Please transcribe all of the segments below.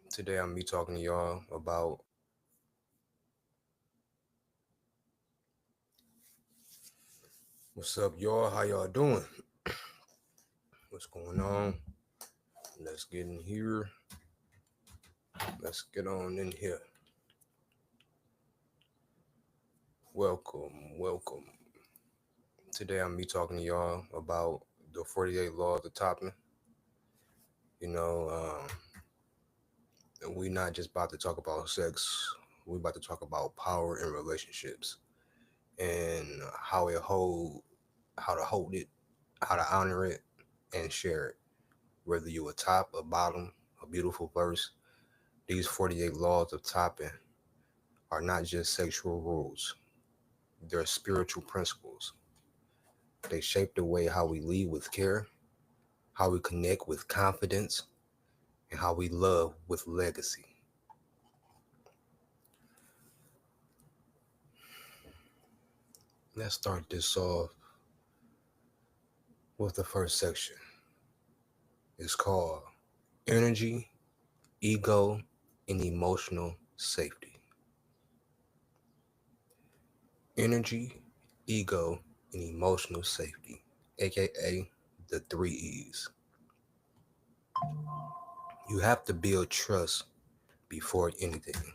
Today I'm be talking to y'all about what's up, y'all. How y'all doing? What's going on? Let's get in here. Let's get on in here. Welcome. Today I'm be talking to y'all about the 48 laws of topping. You know, we not just about to talk about sex. We about to talk about power in relationships and how to hold it, how to honor it, and share it. Whether you a top, a bottom, a beautiful verse, these 48 laws of topping are not just sexual rules. They're spiritual principles. They shape the way how we lead with care, how we connect with confidence, and how we love with legacy. Let's start this off with the first section. It's called Energy, Ego, and Emotional Safety. Energy, ego, and emotional safety, aka the three E's. You have to build trust before anything.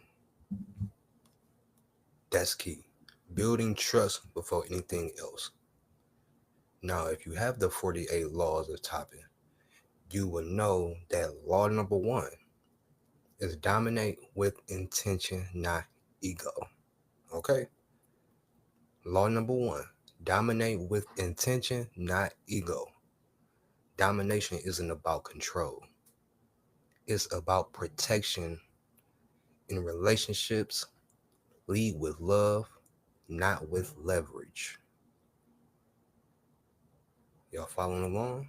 That's key. Building trust before anything else. Now, if you have the 48 laws of topping, you will know that law number one is dominate with intention, not ego. Okay? Law number one, dominate with intention, not ego. Domination isn't about control. It's about protection in relationships. Lead with love, not with leverage. Y'all following along?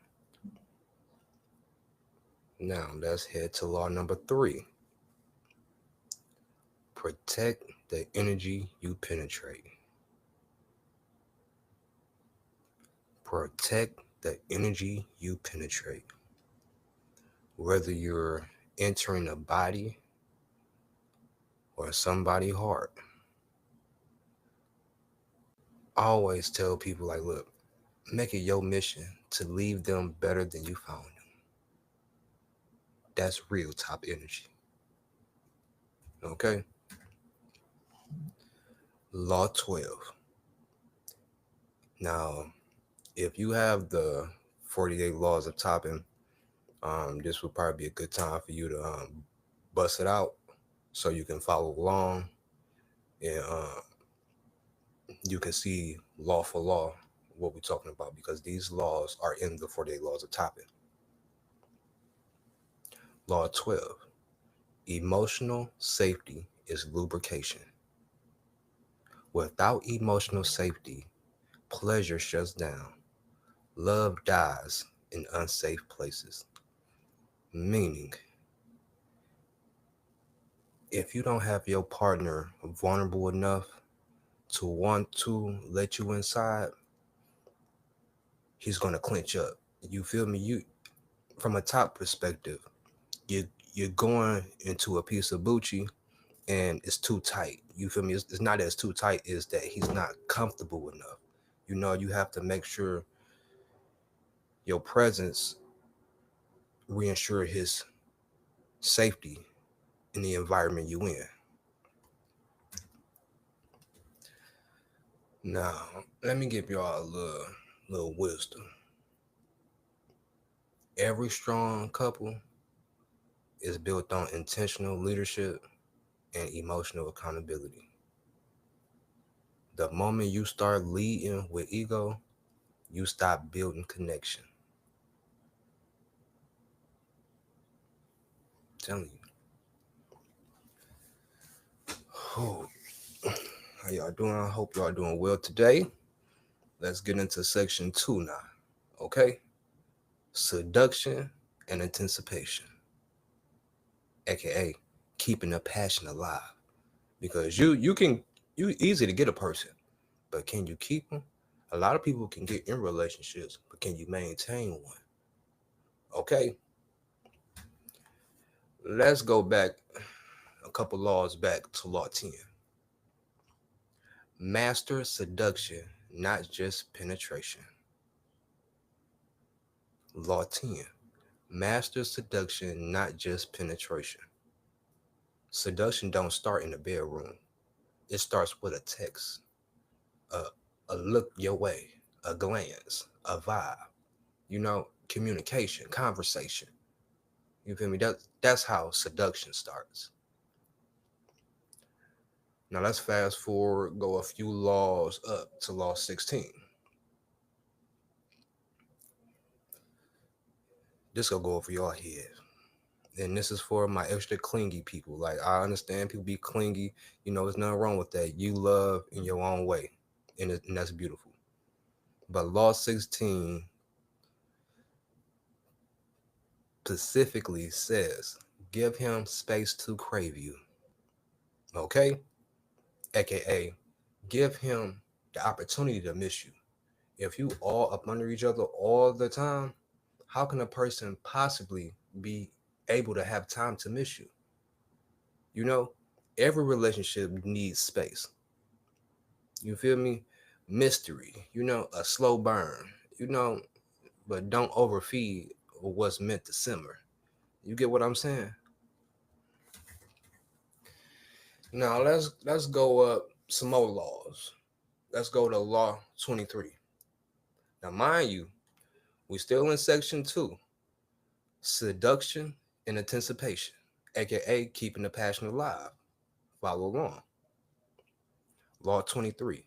Now let's head to law number three. Protect the energy you penetrate. Protect the energy you penetrate. Whether you're entering a body or somebody's heart, I always tell people like, look, make it your mission to leave them better than you found them. That's real top energy. Okay? Law 12. Now, if you have the 48 laws of topping, this would probably be a good time for you to bust it out so you can follow along and you can see law for law what we're talking about because these laws are in the 48 laws of topping. Law 12. Emotional safety is lubrication. Without emotional safety, pleasure shuts down. Love dies in unsafe places. Meaning, if you don't have your partner vulnerable enough to want to let you inside, he's gonna clench up. You feel me? You from a top perspective, you're going into a piece of Gucci and it's too tight. You feel me? It's not as too tight, is that he's not comfortable enough. You know, you have to make sure your presence reassure his safety in the environment you in. Now, let me give y'all a little wisdom. Every strong couple is built on intentional leadership and emotional accountability. The moment you start leading with ego, you stop building connection. I'm telling you. Oh, how y'all doing? I hope y'all doing well today. Let's get into section 2 now. Okay? Seduction and anticipation, aka keeping the passion alive. Because you easy to get a person, but can you keep them? A lot of people can get in relationships, but can you maintain one? Okay. Let's go back a couple laws back to Law 10. Master seduction, not just penetration. Law 10. Master seduction, not just penetration. Seduction don't start in the bedroom. It starts with a text, a, a look your way, a glance, a vibe. Communication, conversation. You feel me? That's how seduction starts. Now let's fast forward, go a few laws up to law 16. This will go over your head. And this is for my extra clingy people. Like, I understand people be clingy. There's nothing wrong with that. You love in your own way. And that's beautiful. But law 16 specifically says, give him space to crave you. Okay? AKA, give him the opportunity to miss you. If you all up under each other all the time, how can a person possibly be able to have time to miss you? Every relationship needs space. You feel me? Mystery, a slow burn, but don't overfeed what's meant to simmer. You get what I'm saying? Now let's go up some more laws. Let's go to law 23. Now mind you, we still in section 2. Seduction and anticipation, aka keeping the passion alive. Follow along. Law 23.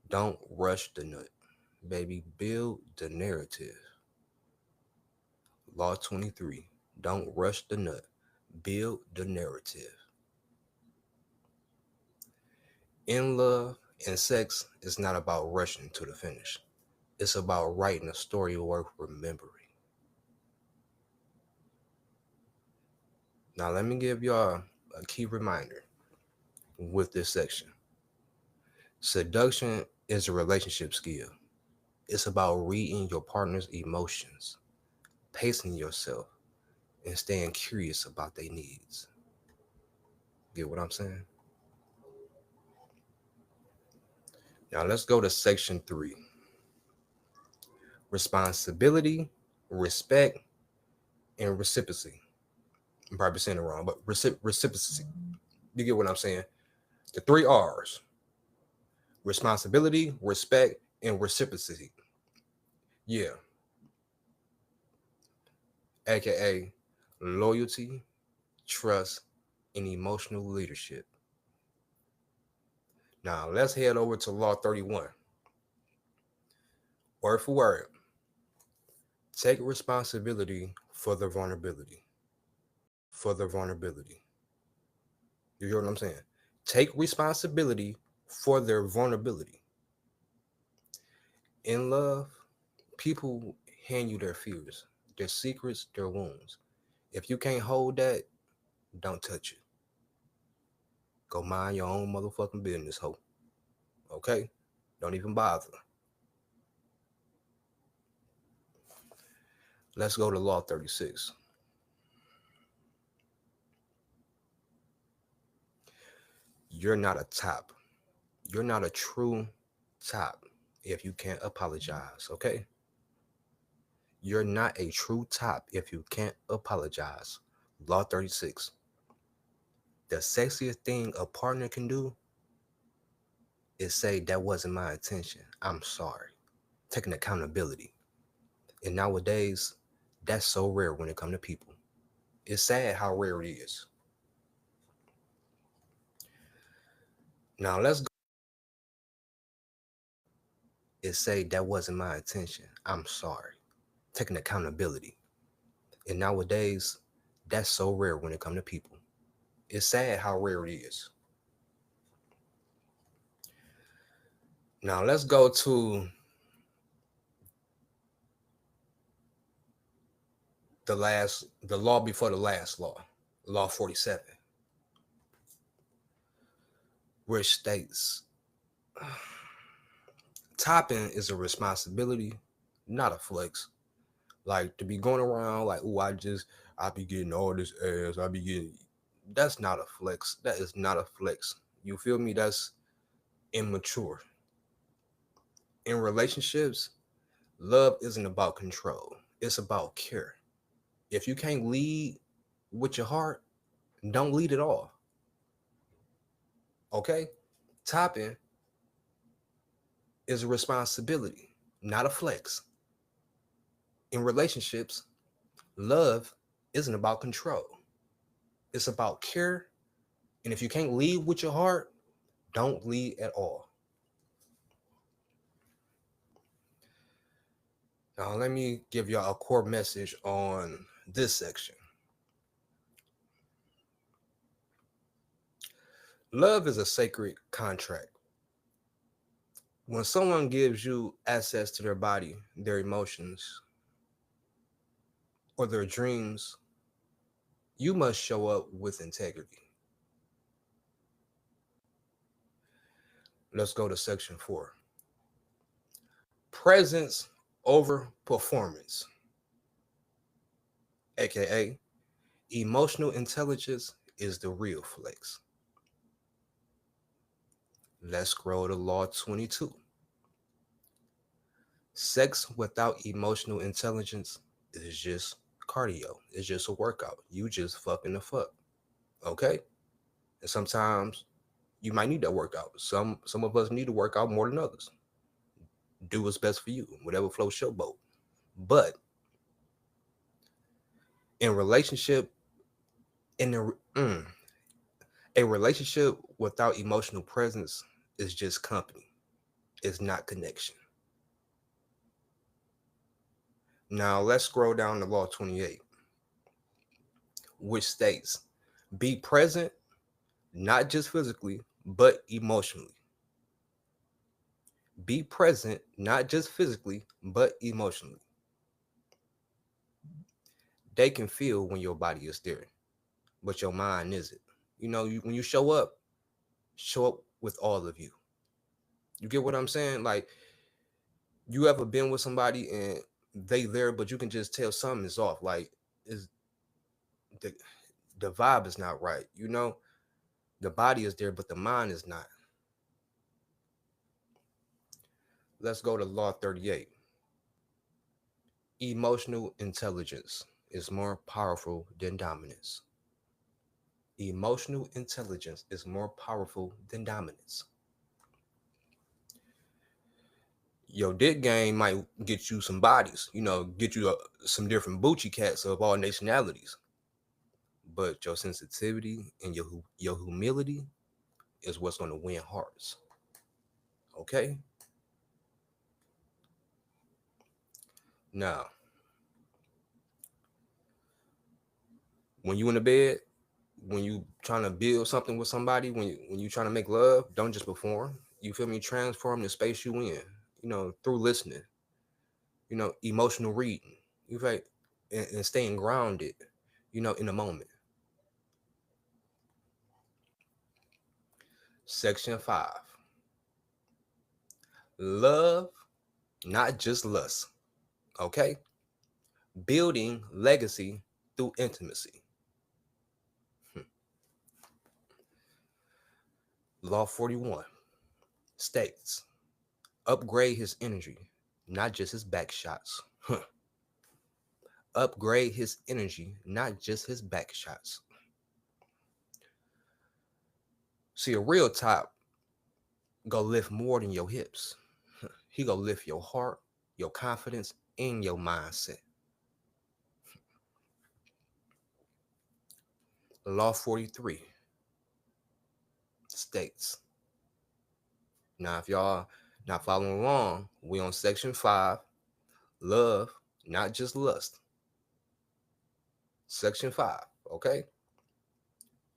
Don't rush the nut. Baby, build the narrative. Law 23. Don't rush the nut. Build the narrative. In love and sex, it's not about rushing to the finish. It's about writing a story worth remembering. Now, let me give y'all a key reminder with this section. Seduction is a relationship skill. It's about reading your partner's emotions, pacing yourself, and staying curious about their needs. Get what I'm saying? Now let's go to section 3. Responsibility, respect, and reciprocity. I'm probably saying it wrong, but reciprocity. You get what I'm saying? The 3 R's. Responsibility, respect, and reciprocity. Yeah. AKA loyalty, trust, and emotional leadership. Now let's head over to Law 31. Word for word. Take responsibility for the vulnerability. For the vulnerability. You hear what I'm saying? Take responsibility for their vulnerability. In love, people hand you their fears, their secrets, their wounds. If you can't hold that, don't touch it. Go mind your own motherfucking business, ho. Okay? Don't even bother. Let's go to Law 36. You're not a top. You're not a true top if you can't apologize, okay? You're not a true top if you can't apologize. Law 36. The sexiest thing a partner can do is say, that wasn't my intention. I'm sorry. Taking accountability. And nowadays, that's so rare when it comes to people. It's sad how rare it is. Now let's go. It say, that wasn't my intention. I'm sorry. Taking accountability. And nowadays, that's so rare when it comes to people. It's sad how rare it is. Now let's go to the law before the last law, Law 47, which states, topping is a responsibility, not a flex. Like to be going around like, oh, I be getting all this ass. I be getting. That's not a flex. That is not a flex. You feel me? That's immature. In relationships, love isn't about control. It's about care. If you can't lead with your heart, don't lead at all. Okay? Topping is a responsibility, not a flex. In relationships, love isn't about control. It's about care. And if you can't lead with your heart, don't lead at all. Now, let me give y'all a core message on this section. Love is a sacred contract. When someone gives you access to their body, their emotions, or their dreams, you must show up with integrity. Let's go to section 4. Presence over performance, aka emotional intelligence is the real flex. Let's scroll to law 22. Sex without emotional intelligence is just cardio. It's just a workout. You just fucking the fuck. Okay? And sometimes you might need that workout. Some of us need to work out more than others. Do what's best for you, whatever floats your boat. But in relationship, in a relationship without emotional presence is just company. It's not connection. Now let's scroll down to law 28, which states, be present, not just physically, but emotionally. Be present, not just physically, but emotionally. They can feel when your body is there, but your mind isn't. When you show up with all of you. You get what I'm saying? Like, you ever been with somebody and they there, but you can just tell something is off. Like, is the vibe is not right. The body is there, but the mind is not. Let's go to law 38. Emotional intelligence is more powerful than dominance. Emotional intelligence is more powerful than dominance. Your dick game might get you some bodies, get you some different boochie cats of all nationalities. But your sensitivity and your humility is what's going to win hearts. Okay? Now, when you in the bed, when you trying to build something with somebody, when you trying to make love, don't just perform. You feel me? Transform the space you in, through listening, emotional reading. You feel, and staying grounded, in the moment. Section 5. Love, not just lust. Okay? Building legacy through intimacy. Law 41 states, upgrade his energy, not just his back shots. Upgrade his energy, not just his back shots. See, a real top go lift more than your hips. He go lift your heart, your confidence, and your mindset. Law 43 states. Now, if y'all not following along, we on section 5, love, not just lust. Section 5, okay?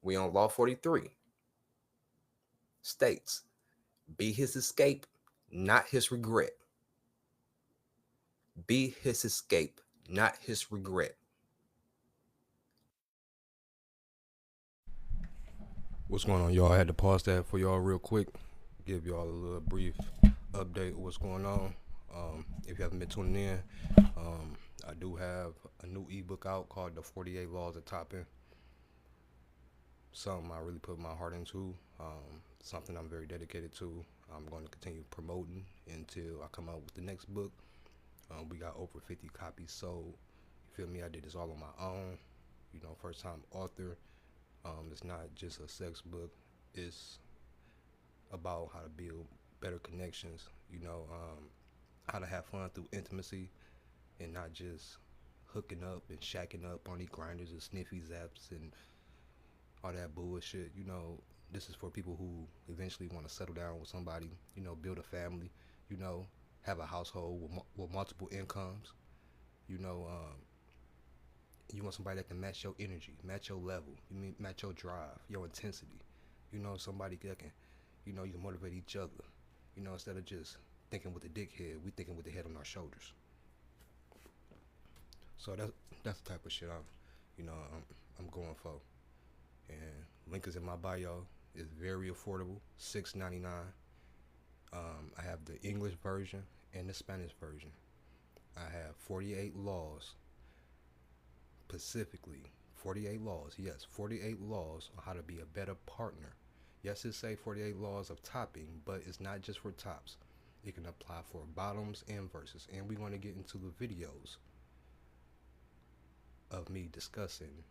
We on law 43. States, be his escape, not his regret. Be his escape, not his regret. What's going on, y'all? I had to pause that for y'all real quick. Give y'all a little brief update of what's going on. If you haven't been tuning in, I do have a new ebook out called The 48 Laws of Topping. Something I really put my heart into. Something I'm very dedicated to. I'm going to continue promoting until I come out with the next book. We got over 50 copies sold. You feel me? I did this all on my own. You know, first time author. It's not just a sex book. It's about how to build better connections. You know, how to have fun through intimacy and not just hooking up and shacking up on these grinders and sniffy zaps and all that bullshit. You know, this is for people who eventually want to settle down with somebody, you know, build a family, you know, have a household with multiple incomes. You know, you want somebody that can match your energy, match your level, you mean match your drive, your intensity. You know, somebody that can, you know, you can motivate each other. You know, instead of just thinking with the dickhead, we thinking with the head on our shoulders. So that's the type of shit I'm going for. And link is in my bio. It's very affordable, $6.99. I have the English version and the Spanish version. I have 48 laws, specifically 48 laws. Yes, 48 laws on how to be a better partner. Yes, it say 48 laws of topping, but it's not just for tops. It can apply for bottoms and verses. And we're going to get into the videos of me discussing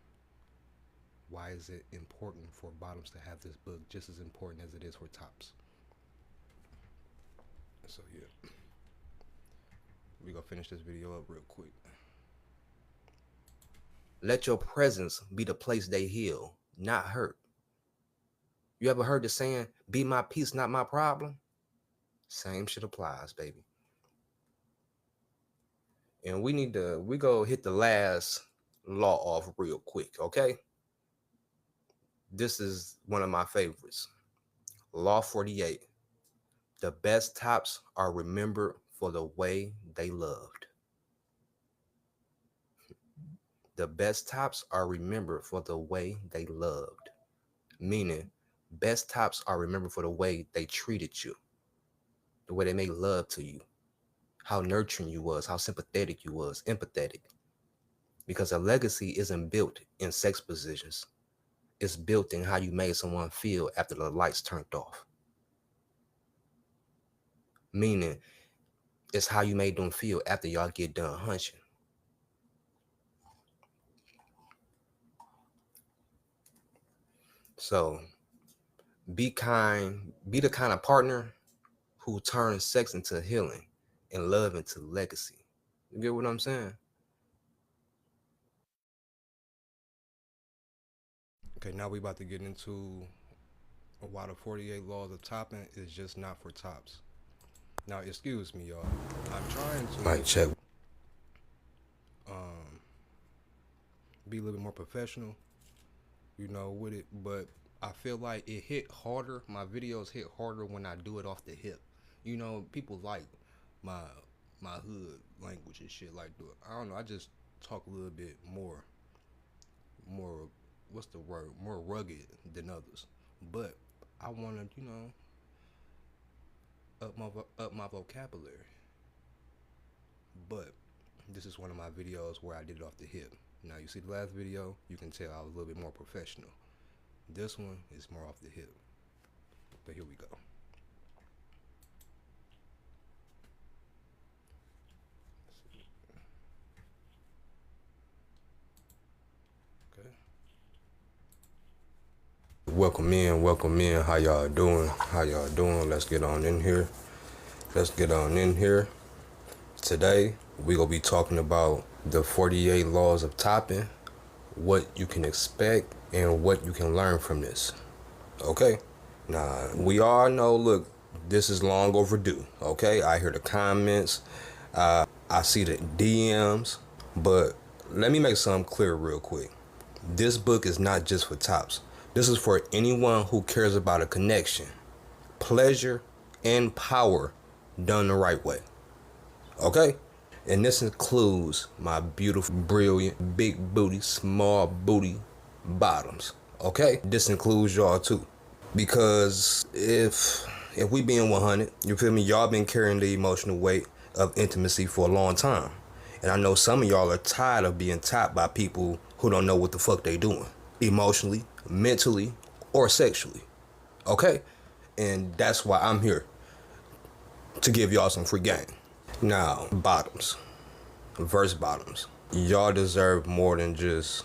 why is it important for bottoms to have this book just as important as it is for tops. So yeah, we gonna finish this video up real quick. Let your presence be the place they heal, not hurt. You ever heard the saying, be my peace, not my problem? Same shit applies, baby. And we go hit the last law off real quick, okay? This is one of my favorites. Law 48. The best tops are remembered for the way they loved. The best tops are remembered for the way they loved. Meaning, best tops are remembered for the way they treated you, the way they made love to you, how nurturing you was, how sympathetic you was, empathetic. Because a legacy isn't built in sex positions. It's built in how you made someone feel after the lights turned off. Meaning, it's how you made them feel after y'all get done hunching. So, be kind, be the kind of partner who turns sex into healing and love into legacy. You get what I'm saying? Okay, now we about to get into why the 48 laws of topping is just not for tops. Now, excuse me, y'all. I'm trying to Mic check. Be a little bit more professional, you know, with it, but I feel like it hit harder. My videos hit harder when I do it off the hip. You know, people like my hood language and shit like that. I don't know. I just talk a little bit more what's the word? More rugged than others. But I want to, you know, up my vocabulary. But this is one of my videos where I did it off the hip. Now you see the last video, you can tell I was a little bit more professional. This one is more off the hip. But here we go. Okay. Welcome in. How y'all doing? Let's get on in here. Today, we gonna be talking about the 48 laws of topping, what you can expect, and what you can learn from this. Okay? Now, we all know, look, this is long overdue. Okay? I hear the comments, I see the DMs, but let me make something clear real quick. This book is not just for tops. This is for anyone who cares about a connection, pleasure, and power done the right way. Okay? And this includes my beautiful, brilliant, big booty, small booty bottoms. Okay? This includes y'all too. Because if we being 100, you feel me, y'all been carrying the emotional weight of intimacy for a long time. And I know some of y'all are tired of being topped by people who don't know what the fuck they doing, emotionally, mentally, or sexually. Okay? And that's why I'm here, to give y'all some free game. Now, bottoms. Verse bottoms. Y'all deserve more than just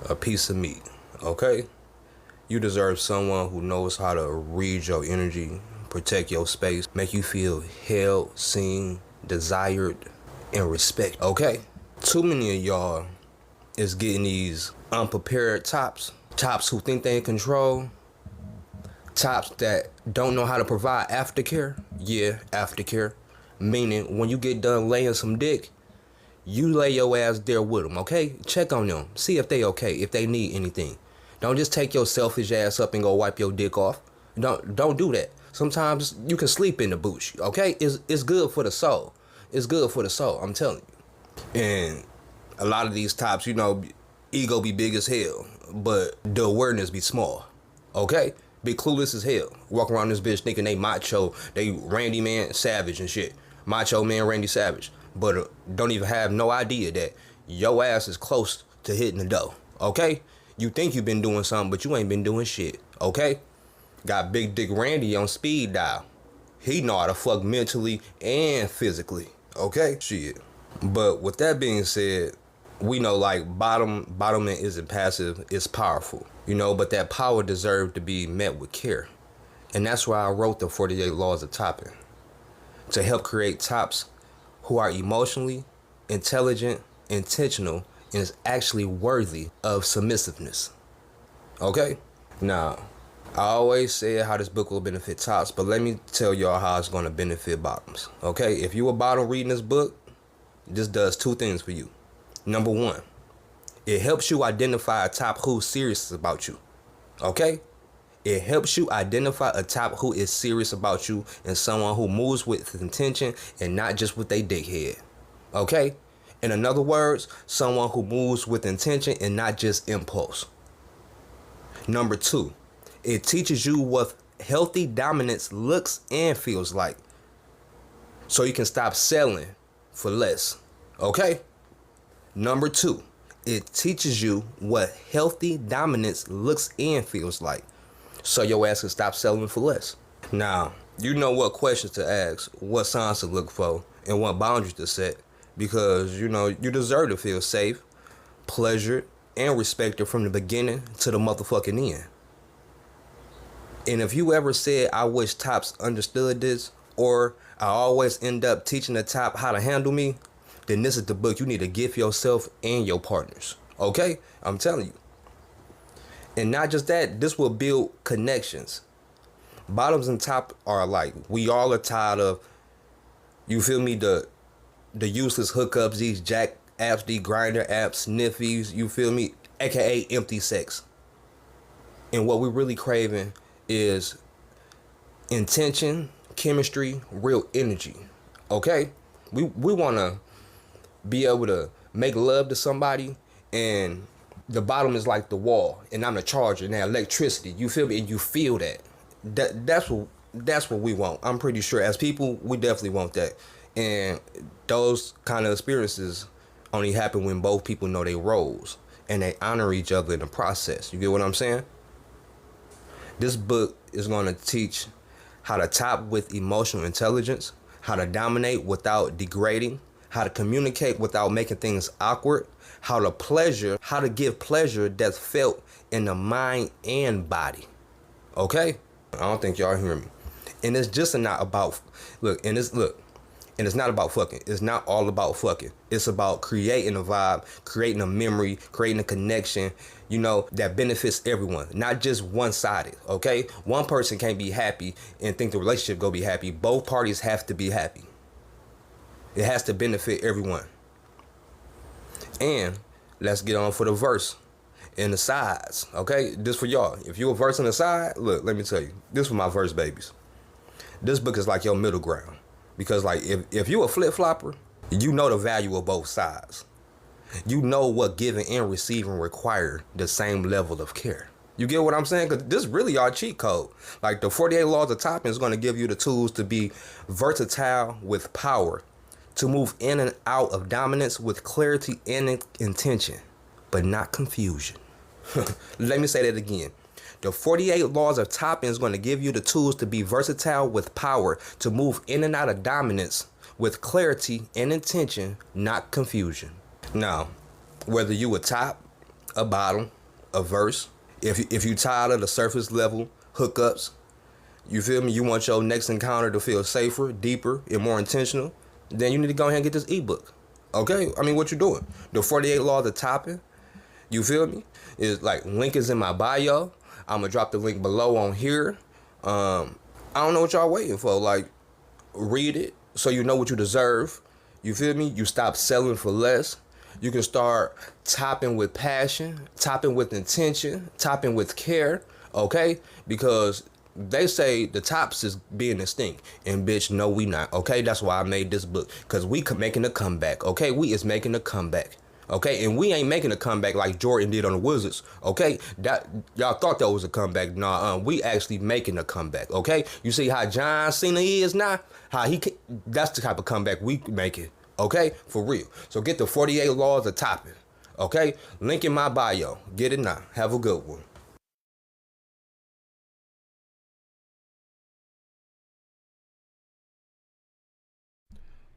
a piece of meat. Okay? You deserve someone who knows how to read your energy, protect your space, make you feel held, seen, desired, and respect. Okay? Too many of y'all is getting these unprepared tops. Tops who think they in control. Tops that don't know how to provide aftercare. Yeah, aftercare. Meaning, when you get done laying some dick, you lay your ass there with them, okay? Check on them. See if they okay, if they need anything. Don't just take your selfish ass up and go wipe your dick off. Don't do that. Sometimes you can sleep in the bush, okay? It's good for the soul. It's good for the soul, I'm telling you. And a lot of these tops, ego be big as hell, but the awareness be small, okay? Be clueless as hell. Walk around this bitch thinking they macho, they Randy Man Savage and shit. Macho Man Randy Savage. But don't even have no idea that your ass is close to hitting the dough, okay? You think you've been doing something, but you ain't been doing shit, okay? Got Big Dick Randy on speed dial. He know how to fuck mentally and physically, okay? Shit. But with that being said, we know like bottoming isn't passive, it's powerful, but that power deserves to be met with care. And that's why I wrote the 48 Laws of Topping, to help create tops who are emotionally intelligent, intentional, and is actually worthy of submissiveness. Okay? Now, I always said how this book will benefit tops, but let me tell y'all how it's going to benefit bottoms. Okay? If you a bottom reading this book, this does two things for you. Number one, it helps you identify a top who's serious about you. Okay? It helps you identify a top who is serious about you and someone who moves with intention and not just with their dickhead. Okay? In other words, someone who moves with intention and not just impulse. Number two, it teaches you what healthy dominance looks and feels like, so you can stop settling for less. Okay? Number two, it teaches you what healthy dominance looks and feels like, so your ass can stop settling for less. Now, you know what questions to ask, what signs to look for, and what boundaries to set, because you deserve to feel safe, pleasured, and respected from the beginning to the motherfucking end. And if you ever said, I wish tops understood this, or I always end up teaching the top how to handle me, then this is the book you need to give yourself and your partners. Okay? I'm telling you. And not just that, this will build connections. Bottoms and top are like, we all are tired of, you feel me, the useless hookups, these jack apps, these grinder apps, sniffies, you feel me, aka empty sex. And what we're really craving is intention, chemistry, real energy. Okay? We want to be able to make love to somebody, and the bottom is like the wall, and I'm the charger, and that electricity, you feel me, and you feel that. That's what we want. I'm pretty sure as people, we definitely want that. And those kind of experiences only happen when both people know their roles and they honor each other in the process. You get what I'm saying? This book is going to teach how to top with emotional intelligence, how to dominate without degrading, how to communicate without making things awkward, how to give pleasure that's felt in the mind and body. Okay? I don't think y'all hear me. And it's just not about, and it's not about fucking. It's not all about fucking. It's about creating a vibe, creating a memory, creating a connection, that benefits everyone, not just one-sided, okay? One person can't be happy and think the relationship go be happy. Both parties have to be happy. It has to benefit everyone. And let's get on for the verse and the sides, okay? This for y'all. If you a verse on the side, look, let me tell you. This for my verse babies. This book is like your middle ground. Because like if you a flip-flopper, you know the value of both sides. You know what giving and receiving require the same level of care. You get what I'm saying? Because this is really our cheat code. Like the 48 Laws of Topping is going to give you the tools to be versatile with power, to move in and out of dominance with clarity and intention, but not confusion. Let me say that again. The 48 laws of topping is going to give you the tools to be versatile with power, to move in and out of dominance with clarity and intention, not confusion. Now, whether you a top, a bottom, a verse, if you tired of the surface level hookups, you feel me? You want your next encounter to feel safer, deeper, and more intentional, then you need to go ahead and get this ebook. Okay? I mean, what you doing? The 48 laws of topping, you feel me? Is like, link is in my bio. I'm gonna drop the link below on here. I don't know what y'all waiting for. Like, read it so you know what you deserve. You feel me? You stop selling for less. You can start topping with passion, topping with intention, topping with care. Okay? Because they say the tops is being extinct, and bitch, no, we not. Okay? That's why I made this book, because we making a comeback. Okay? We is making a comeback. Okay, and we ain't making a comeback like Jordan did on the Wizards. Okay, that y'all thought that was a comeback. Nah, we actually making a comeback. Okay, you see how John Cena is now? How that's the type of comeback we making. Okay, for real. So get the 48 laws of topping. Okay, link in my bio. Get it now. Have a good one.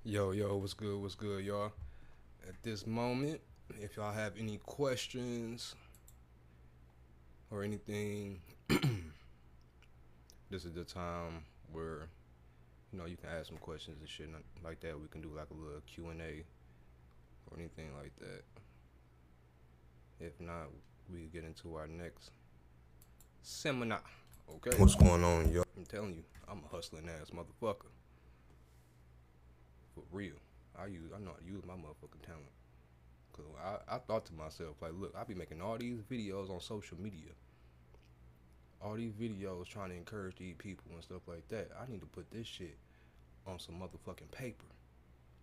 Yo, what's good, y'all? At this moment, if y'all have any questions or anything, this is the time where, you can ask some questions and shit like that. We can do like a little Q&A or anything like that. If not, we get into our next seminar. Okay? What's going on, yo? I'm telling you, I'm a hustling ass motherfucker. For real. I know how to use my motherfucking talent. Cause I thought to myself, like, look, I be making all these videos on social media. All these videos trying to encourage these people and stuff like that. I need to put this shit on some motherfucking paper.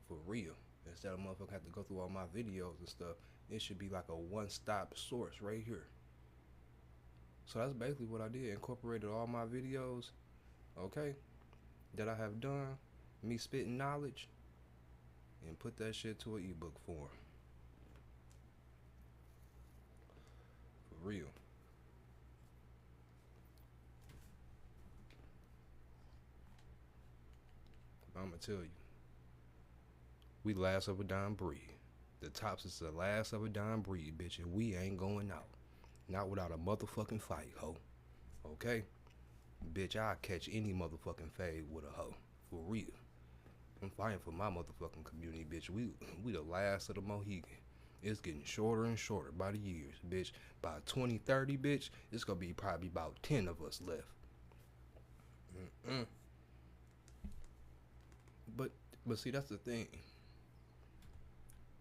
For real. Instead of motherfucking have to go through all my videos and stuff, it should be like a one-stop source right here. So that's basically what I did. Incorporated all my videos, okay, that I have done, me spitting knowledge, and put that shit to an ebook form. For real. I'ma tell you, we last of a dying breed. The tops is the last of a dying breed, bitch, and we ain't going out. Not without a motherfucking fight, ho. Okay? Bitch, I'll catch any motherfucking fade with a hoe. For real. I'm fighting for my motherfucking community, bitch. We the last of the Mohegan. It's getting shorter and shorter by the years, bitch. By 2030, bitch, it's gonna be probably about 10 of us left. But see, that's the thing.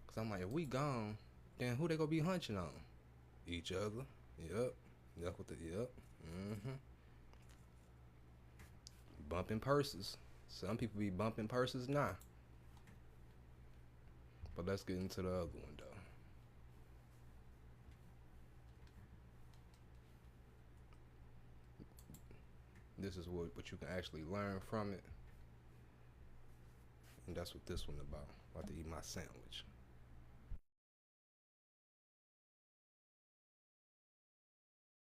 Cause I'm like, if we gone, then who they gonna be hunching on? Each other. Yep. That's what yep. Bumping purses. Some people be bumping purses now. But let's get into the other one, though. This is what you can actually learn from it. And that's what this one about. About to eat my sandwich.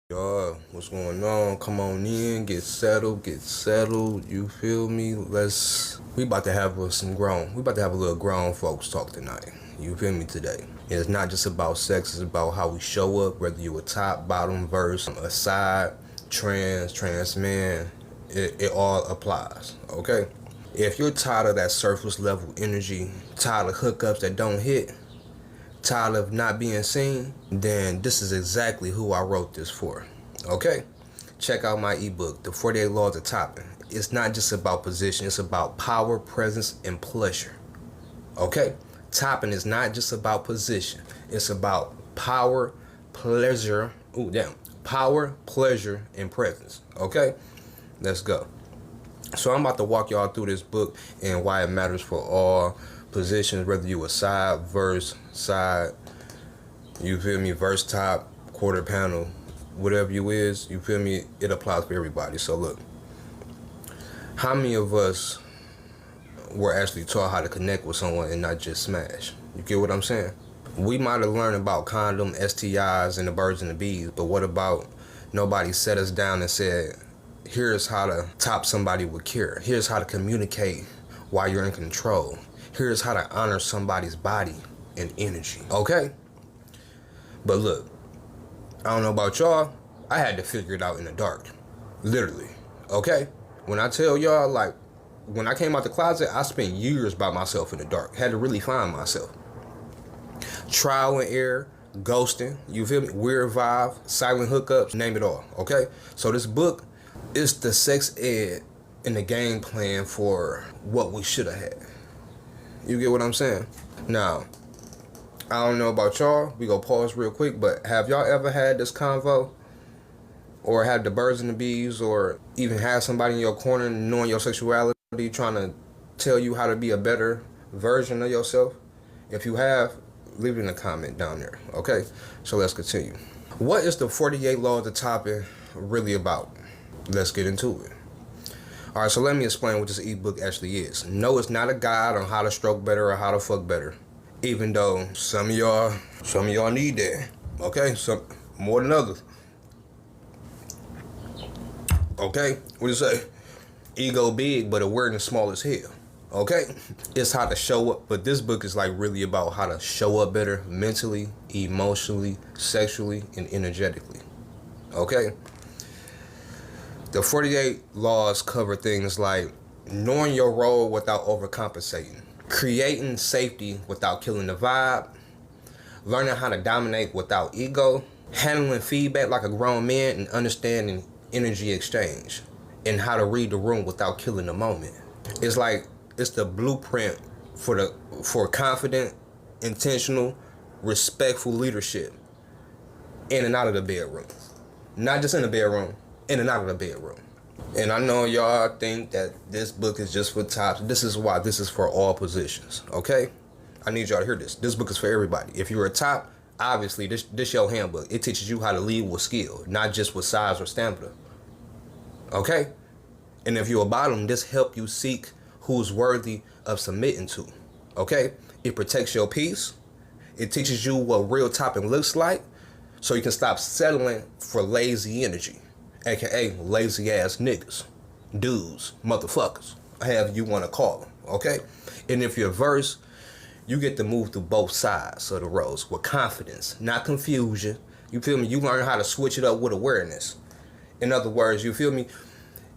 Y'all, what's going on? Come on in, get settled, you feel me? We about to have we about to have a little grown folks talk tonight. You feel me today? And it's not just about sex, it's about how we show up, whether you a top, bottom, verse, a side, trans man, it all applies, okay? If you're tired of that surface level energy, tired of hookups that don't hit, tired of not being seen, then this is exactly who I wrote this for. Okay? Check out my ebook, The 48 Laws of Topping. It's not just about position, it's about power, presence, and pleasure. Okay? Topping is not just about position, it's about power, pleasure, power, pleasure, and presence. Okay? Let's go. So I'm about to walk y'all through this book and why it matters for all positions, whether you a side, verse, side, you feel me, verse, top, quarter panel, whatever you is, you feel me, it applies for everybody. So look, how many of us we're actually taught how to connect with someone and not just smash. You get what I'm saying? We might have learned about condom, STIs, and the birds and the bees, but what about nobody set us down and said, here's how to top somebody with care. Here's how to communicate while you're in control. Here's how to honor somebody's body and energy. Okay? But look, I don't know about y'all, I had to figure it out in the dark. Literally. Okay? When I tell y'all, like, when I came out the closet, I spent years by myself in the dark. Had to really find myself. Trial and error, ghosting, you feel me? Weird vibe, silent hookups, name it all, okay? So this book is the sex ed and the game plan for what we should have had. You get what I'm saying? Now, I don't know about y'all. We go pause real quick, but have y'all ever had this convo? Or had the birds and the bees, or even had somebody in your corner knowing your sexuality, trying to tell you how to be a better version of yourself? If you have, leave it in a comment down there, okay? So let's continue. What is the 48 Laws of Topping really about? Let's get into it. All right, so let me explain what this ebook actually is. No, it's not a guide on how to stroke better or how to fuck better, even though some of y'all need that, okay? Some more than others. Okay, what do you say? Ego big, but awareness small as hell. Okay, it's how to show up, but this book is like really about how to show up better mentally, emotionally, sexually, and energetically. Okay, the 48 laws cover things like knowing your role without overcompensating, creating safety without killing the vibe, learning how to dominate without ego, handling feedback like a grown man, and understanding energy exchange, and how to read the room without killing the moment. It's the blueprint for confident, intentional, respectful leadership in and out of the bedroom. Not just in the bedroom, in and out of the bedroom. And I know y'all think that this book is just for tops. This is why this is for all positions, okay? I need y'all to hear this. This book is for everybody. If you're a top, obviously this your handbook. It teaches you how to lead with skill, not just with size or stamina, okay? And if you're a bottom, this help you seek who's worthy of submitting to, okay? It protects your peace. It teaches you what real topping looks like, so you can stop settling for lazy energy, aka lazy ass niggas, dudes, motherfuckers, however you want to call them, okay? And if you're verse, you get to move through both sides of the roads with confidence, not confusion. You feel me? You learn how to switch it up with awareness. In other words, you feel me?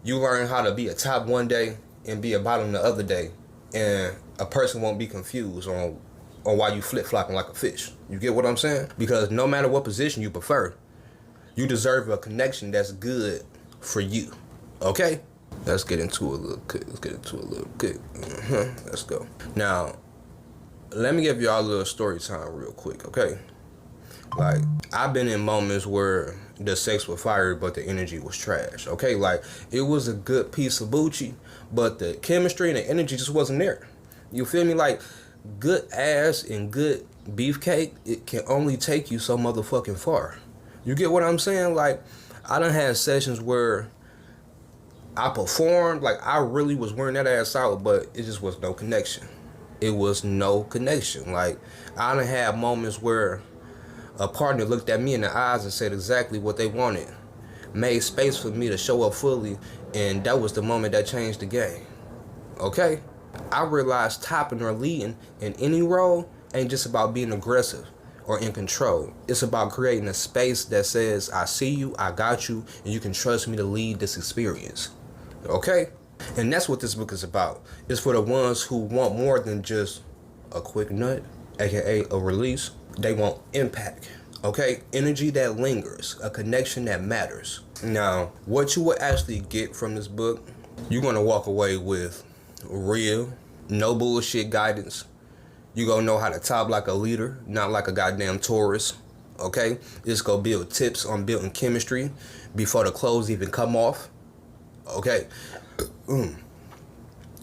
You learn how to be a top one day and be a bottom the other day, and a person won't be confused on why you flip-flopping like a fish. You get what I'm saying? Because no matter what position you prefer, you deserve a connection that's good for you. Okay? Let's get into a little quick. Let's go. Now, let me give y'all a little story time real quick, okay? Like, I've been in moments where the sex was fire, but the energy was trash, okay? Like, it was a good piece of Bucci, but the chemistry and the energy just wasn't there. You feel me? Like, good ass and good beefcake, it can only take you so motherfucking far. You get what I'm saying? Like, I done had sessions where I performed, like, I really was wearing that ass out, but it just was no connection. It was no connection. Like, I done had moments where a partner looked at me in the eyes and said exactly what they wanted, made space for me to show up fully, and that was the moment that changed the game. Okay? I realized topping or leading in any role ain't just about being aggressive or in control. It's about creating a space that says, I see you, I got you, and you can trust me to lead this experience. Okay? And that's what this book is about. It's for the ones who want more than just a quick nut, aka a release. They want impact, okay? Energy that lingers, a connection that matters. Now, what you will actually get from this book, you're gonna walk away with real, no bullshit guidance. You're gonna know how to top like a leader, not like a goddamn tourist, okay? It's gonna build tips on building chemistry before the clothes even come off, okay?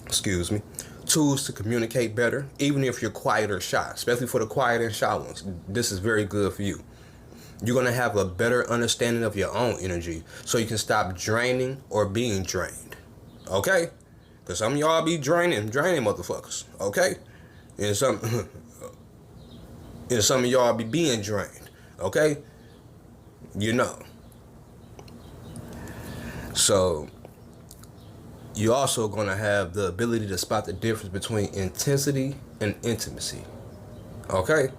Excuse me. Tools to communicate better, even if you're quiet or shy, especially for the quiet and shy ones. This is very good for you. You're going to have a better understanding of your own energy so you can stop draining or being drained. Okay? Cause some of y'all be draining motherfuckers, okay? And some and some of y'all be being drained, okay? You know. So you also gonna have the ability to spot the difference between intensity and intimacy. Okay?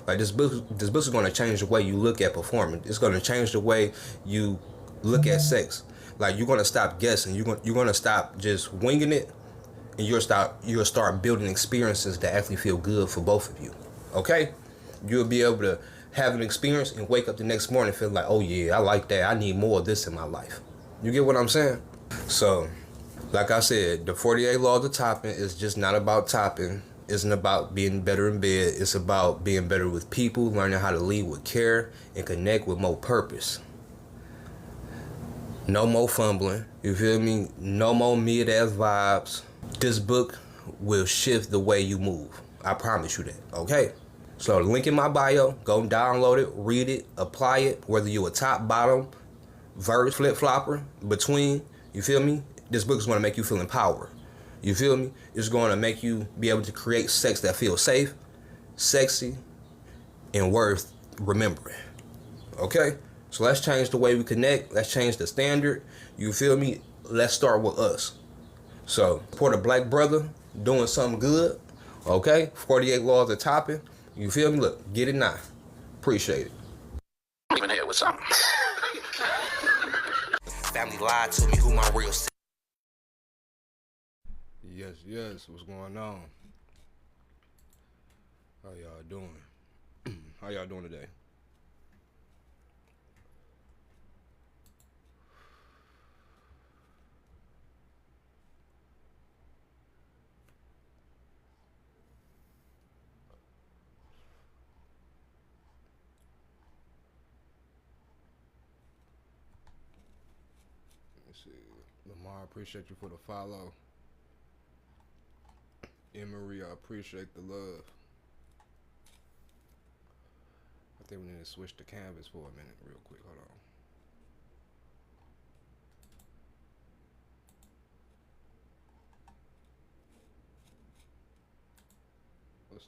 Like this book is gonna change the way you look at performance. It's gonna change the way you look at sex. Like you're gonna stop guessing. You're gonna stop just winging it, and you'll start building experiences that actually feel good for both of you. Okay? You'll be able to have an experience and wake up the next morning feeling like, oh yeah, I like that. I need more of this in my life. You get what I'm saying? So, like I said, the 48 laws of topping is just not about topping. Isn't about being better in bed. It's about being better with people, learning how to lead with care, and connect with more purpose. No more fumbling. You feel me? No more mid-ass vibes. This book will shift the way you move. I promise you that. Okay? So link in my bio. Go download it, read it, apply it. Whether you a top, bottom, verse, flip flopper, between. You feel me? This book is going to make you feel empowered. You feel me? It's going to make you be able to create sex that feels safe, sexy, and worth remembering. Okay? So let's change the way we connect. Let's change the standard. You feel me? Let's start with us. So, support a black brother doing something good. Okay? 48 laws of topping. You feel me? Look, get it now. Appreciate it. I'm even here with something. Family lied to me. Who my real? Yes. What's going on? How y'all doing? How y'all doing today? Let's see. Lamar, I appreciate you for the follow. Emery, I appreciate the love. I think we need to switch the canvas for a minute real quick. Hold on. What's